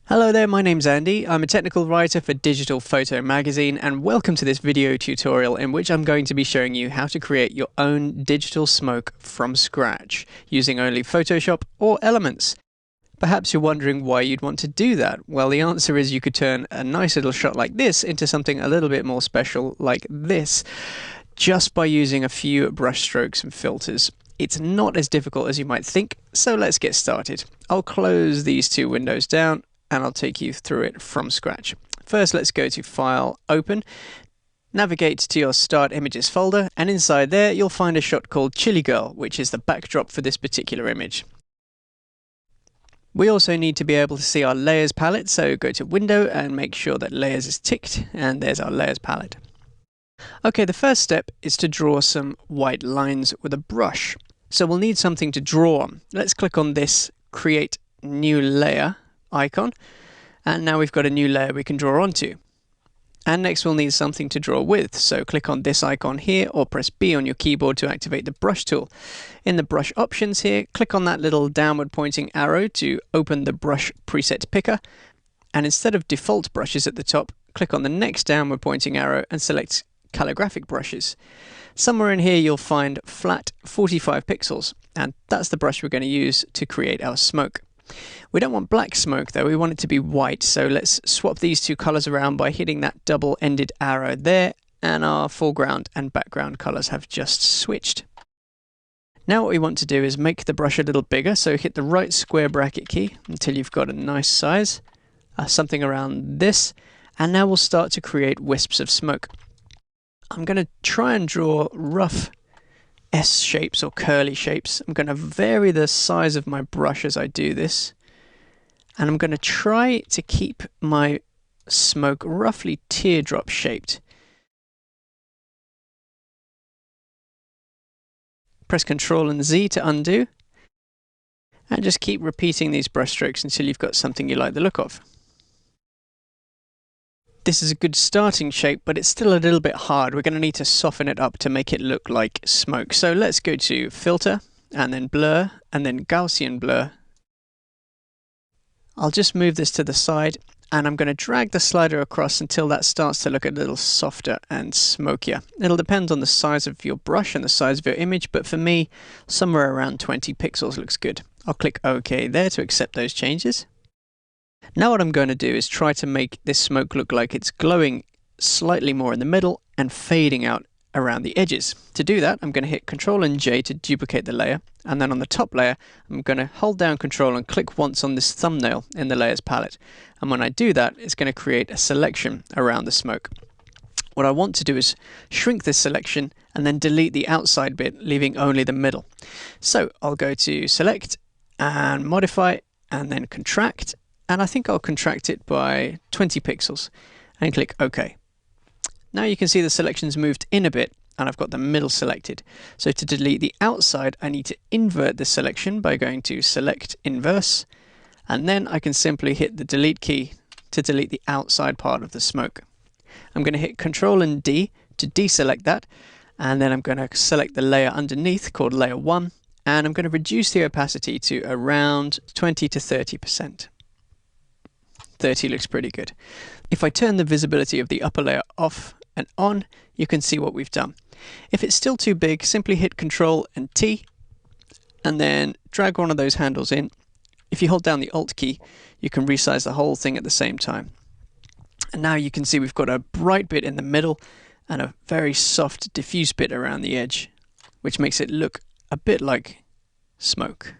Hello there, my name's Andy. I'm a technical writer for Digital Photo Magazine, and welcome to this video tutorial in which I'm going to be showing you how to create your own digital smoke from scratch using only Photoshop or Elements. Perhaps you're wondering why you'd want to do that. Well, the answer is you could turn a nice little shot like this into something a little bit more special like this, just by using a few brush strokes and filters. It's not as difficult as you might think, so let's get started. I'll close these two windows down and I'll take you through it from scratch. First, let's go to File, Open, navigate to your Start Images folder, and inside there you'll find a shot called Chilli Girl, which is the backdrop for this particular image. We also need to be able to see our Layers palette, so go to Window and make sure that Layers is ticked, and there's our Layers palette. Okay, the first step is to draw some white lines with a brush. So we'll need something to draw on. Let's click on this Create New Layer icon, and now we've got a new layer we can draw onto. And next we'll need something to draw with, so click on this icon here or press B on your keyboard to activate the brush tool. In the brush options here, click on that little downward pointing arrow to open the brush preset picker, and instead of default brushes at the top, click on the next downward pointing arrow and select calligraphic brushes. Somewhere in here you'll find flat 45 pixels, and that's the brush we're going to use to create our smoke. We don't want black smoke though, we want it to be white, so let's swap these two colors around by hitting that double-ended arrow there, and our foreground and background colors have just switched. Now what we want to do is make the brush a little bigger, so hit the right square bracket key until you've got a nice size, something around this, and now we'll start to create wisps of smoke. I'm going to try and draw rough S shapes or curly shapes. I'm going to vary the size of my brush as I do this, and I'm going to try to keep my smoke roughly teardrop shaped. Press Ctrl and Z to undo, and just keep repeating these brush strokes until you've got something you like the look of. This is a good starting shape, but it's still a little bit hard. We're going to need to soften it up to make it look like smoke. So let's go to Filter, and then Blur, and then Gaussian Blur. I'll just move this to the side, and I'm going to drag the slider across until that starts to look a little softer and smokier. It'll depend on the size of your brush and the size of your image, but for me, somewhere around 20 pixels looks good. I'll click OK there to accept those changes. Now what I'm going to do is try to make this smoke look like it's glowing slightly more in the middle and fading out around the edges. To do that, I'm going to hit Ctrl and J to duplicate the layer, and then on the top layer, I'm going to hold down Ctrl and click once on this thumbnail in the Layers palette. And when I do that, it's going to create a selection around the smoke. What I want to do is shrink this selection and then delete the outside bit, leaving only the middle. So I'll go to Select and Modify and then Contract. And I think I'll contract it by 20 pixels and click OK. Now you can see the selection's moved in a bit and I've got the middle selected. So to delete the outside, I need to invert the selection by going to Select Inverse, and then I can simply hit the Delete key to delete the outside part of the smoke. I'm going to hit Ctrl and D to deselect that, and then I'm going to select the layer underneath called Layer 1, and I'm going to reduce the opacity to around 20 to 30%. 30 looks pretty good. If I turn the visibility of the upper layer off and on, you can see what we've done. If it's still too big, simply hit Ctrl and T and then drag one of those handles in. If you hold down the Alt key, you can resize the whole thing at the same time. And now you can see we've got a bright bit in the middle and a very soft diffuse bit around the edge, which makes it look a bit like smoke.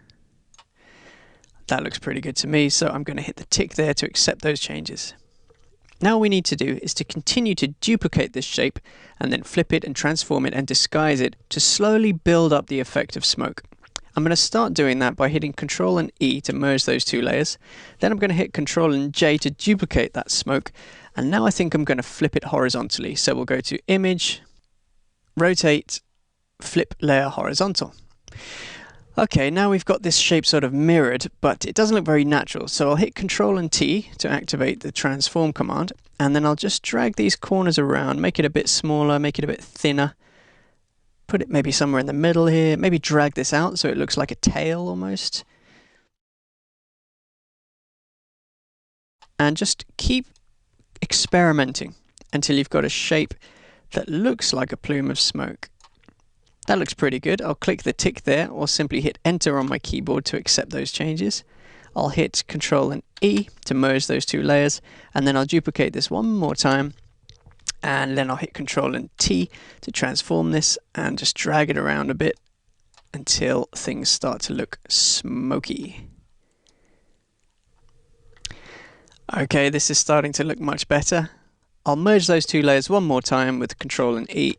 That looks pretty good to me, so I'm going to hit the tick there to accept those changes. Now all we need to do is to continue to duplicate this shape and then flip it and transform it and disguise it to slowly build up the effect of smoke. I'm going to start doing that by hitting Ctrl and E to merge those two layers. Then I'm going to hit Ctrl and J to duplicate that smoke, and now I think I'm going to flip it horizontally. So we'll go to Image, Rotate, Flip Layer Horizontal. Okay, now we've got this shape sort of mirrored, but it doesn't look very natural, so I'll hit Ctrl and T to activate the transform command, and then I'll just drag these corners around, make it a bit smaller, make it a bit thinner, put it maybe somewhere in the middle here, maybe drag this out so it looks like a tail almost. and just keep experimenting until you've got a shape that looks like a plume of smoke. That looks pretty good. I'll click the tick there or simply hit enter on my keyboard to accept those changes. I'll hit Control and E to merge those two layers, and then I'll duplicate this one more time, and then I'll hit Control and T to transform this and just drag it around a bit until things start to look smoky. Okay, this is starting to look much better. I'll merge those two layers one more time with Control and E,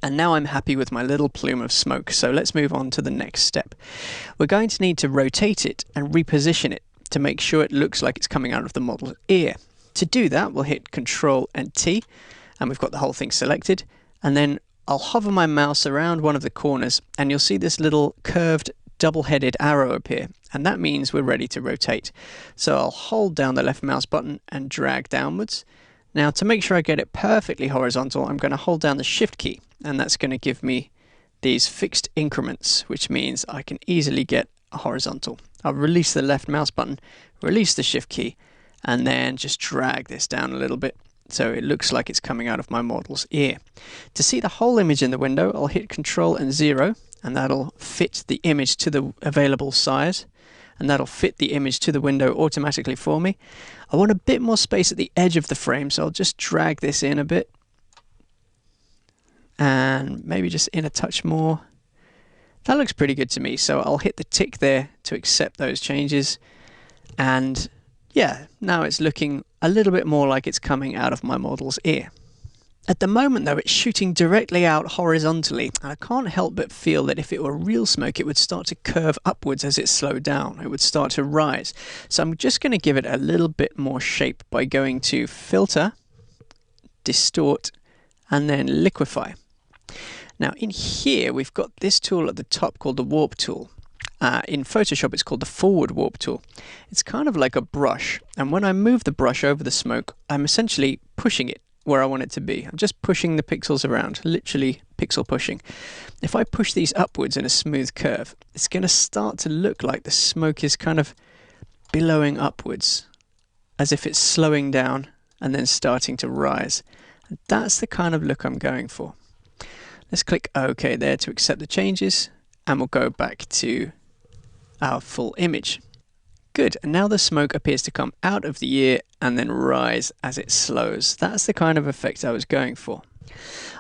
and now I'm happy with my little plume of smoke. So let's move on to the next step. We're going to need to rotate it and reposition it to make sure it looks like it's coming out of the model's ear. To do that, we'll hit Control and T, and we've got the whole thing selected, and then I'll hover my mouse around one of the corners, and you'll see this little curved double-headed arrow appear, and that means we're ready to rotate. So I'll hold down the left mouse button and drag downwards. Now, to make sure I get it perfectly horizontal, I'm going to hold down the Shift key, and that's going to give me these fixed increments, which means I can easily get a horizontal. I'll release the left mouse button, release the Shift key, and then just drag this down a little bit so it looks like it's coming out of my model's ear. To see the whole image in the window, I'll hit Control and 0, and that'll fit the image to the available size, and that'll fit the image to the window automatically for me. I want a bit more space at the edge of the frame, so I'll just drag this in a bit, and maybe just in a touch more. That looks pretty good to me, so I'll hit the tick there to accept those changes, and yeah, now it's looking a little bit more like it's coming out of my model's ear. At the moment though, it's shooting directly out horizontally, and I can't help but feel that if it were real smoke, it would start to curve upwards as it slowed down. It would start to rise. So I'm just going to give it a little bit more shape by going to Filter, Distort, and then Liquify. Now in here, we've got this tool at the top called the Warp tool. In Photoshop, it's called the Forward Warp tool. It's kind of like a brush, and when I move the brush over the smoke, I'm essentially pushing it where I want it to be. I'm just pushing the pixels around, literally pixel pushing. If I push these upwards in a smooth curve, it's going to start to look like the smoke is kind of billowing upwards, as if it's slowing down and then starting to rise. And that's the kind of look I'm going for. Let's click OK there to accept the changes, and we'll go back to our full image. Good, and now the smoke appears to come out of the ear and then rise as it slows. That's the kind of effect I was going for.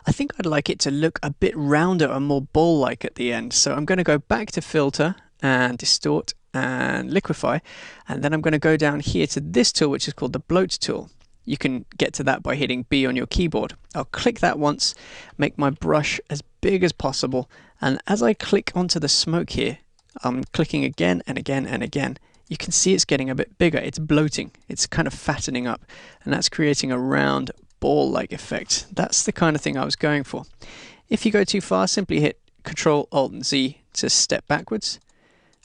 I think I'd like it to look a bit rounder and more ball-like at the end, so I'm going to go back to Filter and Distort and Liquify, and then I'm going to go down here to this tool which is called the Bloat tool. You can get to that by hitting B on your keyboard. I'll click that once, make my brush as big as possible, and as I click onto the smoke here, I'm clicking again and again and again. You can see it's getting a bit bigger. It's bloating. It's kind of fattening up, and that's creating a round ball-like effect. That's the kind of thing I was going for. If you go too far, simply hit Control Alt and Z to step backwards,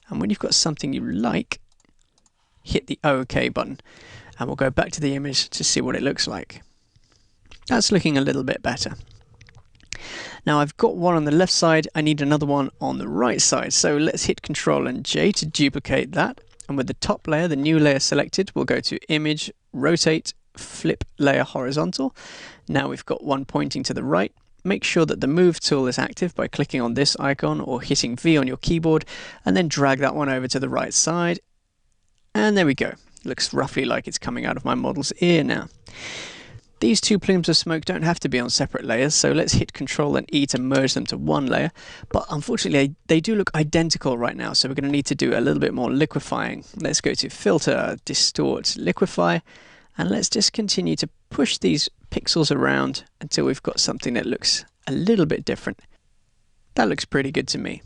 and when you've got something you like, hit the OK button, and we'll go back to the image to see what it looks like. That's looking a little bit better. Now I've got one on the left side, I need another one on the right side, so let's hit Control and J to duplicate that, and with the top layer, the new layer selected, we'll go to Image, Rotate, Flip Layer Horizontal. Now we've got one pointing to the right. Make sure that the Move tool is active by clicking on this icon or hitting V on your keyboard, and then drag that one over to the right side, and there we go. Looks roughly like it's coming out of my model's ear now. These two plumes of smoke don't have to be on separate layers, so let's hit Control and E to merge them to one layer. But unfortunately, they do look identical right now, so we're going to need to do a little bit more liquefying. Let's go to Filter, Distort, Liquify, and let's just continue to push these pixels around until we've got something that looks a little bit different. That looks pretty good to me.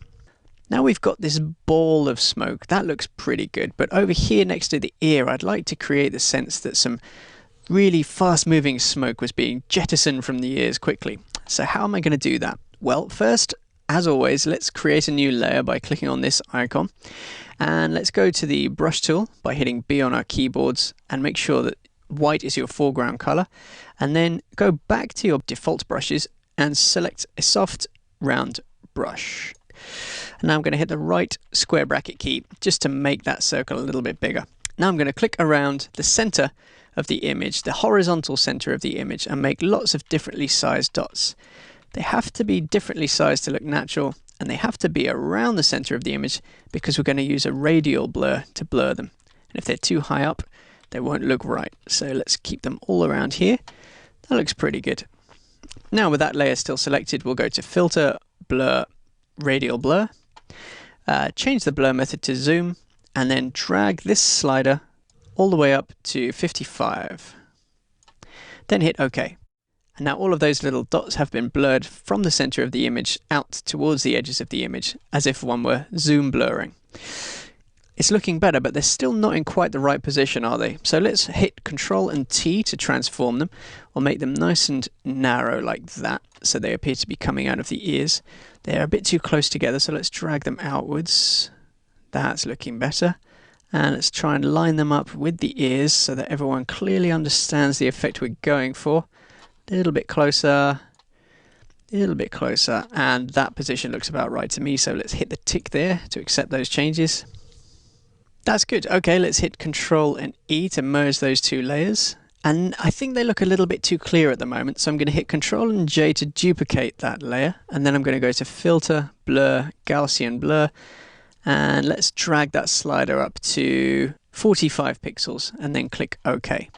Now we've got this ball of smoke. That looks pretty good, but over here next to the ear, I'd like to create the sense that some really fast-moving smoke was being jettisoned from the ears quickly. So how am I going to do that? Well, first, as always, let's create a new layer by clicking on this icon. And let's go to the Brush tool by hitting B on our keyboards and make sure that white is your foreground color. And then go back to your default brushes and select a soft, round brush. And now I'm going to hit the right square bracket key just to make that circle a little bit bigger. Now I'm going to click around the center of the image, the horizontal center of the image, and make lots of differently sized dots. They have to be differently sized to look natural, and they have to be around the center of the image because we're going to use a radial blur to blur them. And if they're too high up, they won't look right. So let's keep them all around here. That looks pretty good. Now with that layer still selected, we'll go to Filter, Blur, Radial Blur, change the blur method to Zoom, and then drag this slider all the way up to 55. Then hit OK. And now all of those little dots have been blurred from the center of the image out towards the edges of the image, as if one were zoom blurring. It's looking better, but they're still not in quite the right position, are they? So let's hit Control and T to transform them, or make them nice and narrow like that, so they appear to be coming out of the ears. They're a bit too close together, so let's drag them outwards. That's looking better. And let's try and line them up with the ears so that everyone clearly understands the effect we're going for. A little bit closer, a little bit closer, and that position looks about right to me, so let's hit the tick there to accept those changes. That's good. Okay, let's hit Control and E to merge those two layers. And I think they look a little bit too clear at the moment, so I'm going to hit Control and J to duplicate that layer, and then I'm going to go to Filter, Blur, Gaussian Blur, and let's drag that slider up to 45 pixels and then click OK.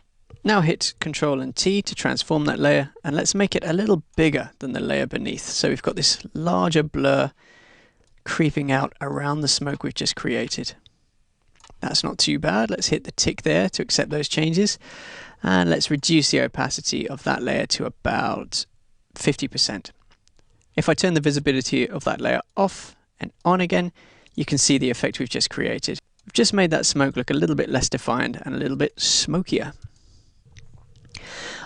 Now hit Control and T to transform that layer, and let's make it a little bigger than the layer beneath. So we've got this larger blur creeping out around the smoke we've just created. That's not too bad. Let's hit the tick there to accept those changes, and let's reduce the opacity of that layer to about 50%. If I turn the visibility of that layer off and on again, you can see the effect we've just created. We've just made that smoke look a little bit less defined and a little bit smokier.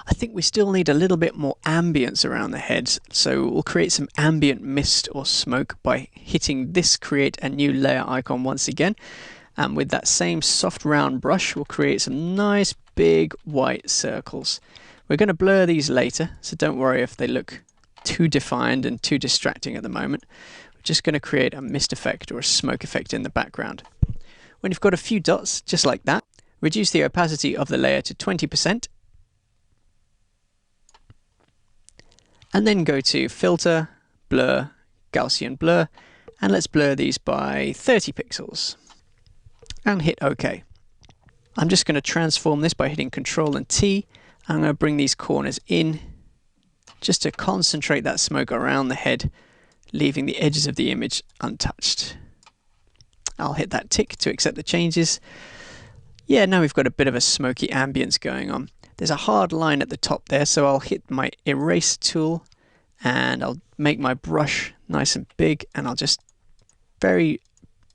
I think we still need a little bit more ambience around the heads, so we'll create some ambient mist or smoke by hitting this create a new layer icon once again, and with that same soft round brush we'll create some nice big white circles. We're going to blur these later, so don't worry if they look too defined and too distracting at the moment. We're just going to create a mist effect or a smoke effect in the background. When you've got a few dots just like that, reduce the opacity of the layer to 20%, and then go to Filter, Blur, Gaussian Blur, and let's blur these by 30 pixels and hit OK. I'm just going to transform this by hitting Control and T. I'm going to bring these corners in just to concentrate that smoke around the head, leaving the edges of the image untouched. I'll hit that tick to accept the changes. Yeah, now we've got a bit of a smoky ambience going on. There's a hard line at the top there, so I'll hit my erase tool and I'll make my brush nice and big, and I'll just very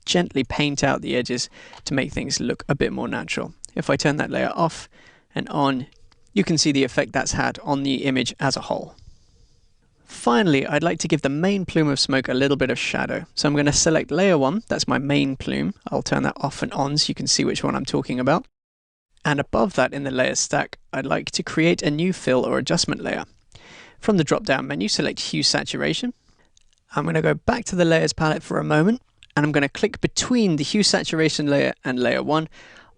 gently paint out the edges to make things look a bit more natural. If I turn that layer off and on, you can see the effect that's had on the image as a whole. Finally, I'd like to give the main plume of smoke a little bit of shadow. So I'm going to select layer 1, that's my main plume. I'll turn that off and on so you can see which one I'm talking about. And above that in the layer stack, I'd like to create a new fill or adjustment layer. From the drop-down menu, select Hue Saturation. I'm going to go back to the Layers palette for a moment, and I'm going to click between the Hue Saturation layer and layer 1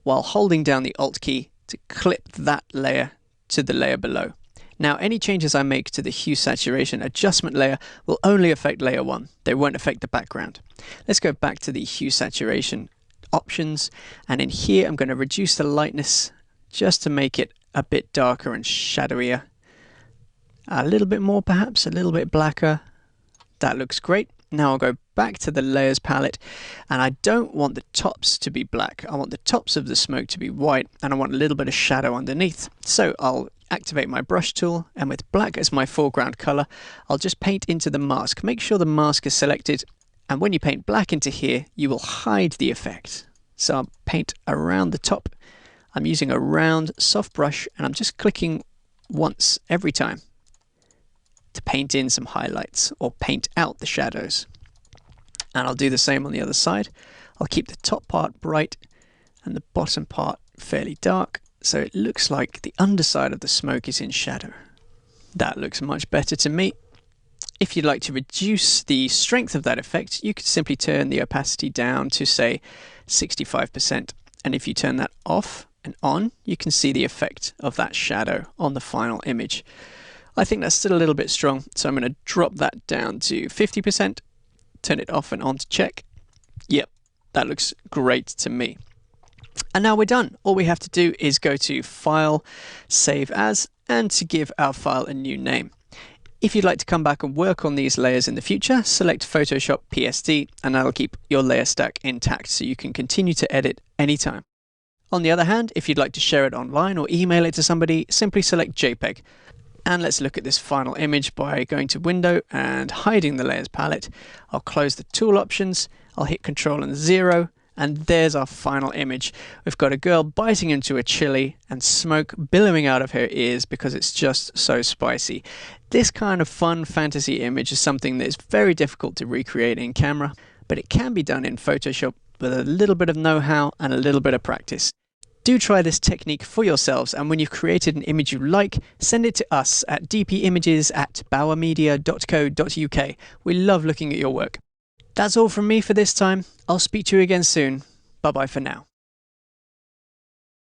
while holding down the Alt key to clip that layer to the layer below. Now, any changes I make to the Hue Saturation adjustment layer will only affect layer 1. They won't affect the background. Let's go back to the Hue Saturation options, and in here I'm going to reduce the lightness just to make it a bit darker and shadowier. A little bit more perhaps, a little bit blacker. That looks great. Now I'll go back to the Layers palette, and I don't want the tops to be black. I want the tops of the smoke to be white, and I want a little bit of shadow underneath. So I'll activate my brush tool, and with black as my foreground color, I'll just paint into the mask. Make sure the mask is selected, and when you paint black into here, you will hide the effect. So I'll paint around the top. I'm using a round soft brush, and I'm just clicking once every time to paint in some highlights or paint out the shadows. And I'll do the same on the other side. I'll keep the top part bright and the bottom part fairly dark, so it looks like the underside of the smoke is in shadow. That looks much better to me. If you'd like to reduce the strength of that effect, you could simply turn the opacity down to say 65%, And if you turn that off and on, you can see the effect of that shadow on the final image. I think that's still a little bit strong, so I'm going to drop that down to 50%, turn it off and on to check. Yep, that looks great to me. And now we're done. All we have to do is go to File, Save As, and to give our file a new name. If you'd like to come back and work on these layers in the future, select Photoshop PSD, and that'll keep your layer stack intact so you can continue to edit anytime. On the other hand, if you'd like to share it online or email it to somebody, simply select JPEG. And let's look at this final image by going to Window and hiding the Layers palette. I'll close the tool options, I'll hit Control and 0, and there's our final image. We've got a girl biting into a chili and smoke billowing out of her ears because it's just so spicy. This kind of fun fantasy image is something that is very difficult to recreate in camera, but it can be done in Photoshop with a little bit of know-how and a little bit of practice. Do try this technique for yourselves, and when you've created an image you like, send it to us at dpimages@bauermedia.co.uk. We love looking at your work. That's all from me for this time. I'll speak to you again soon. Bye bye for now.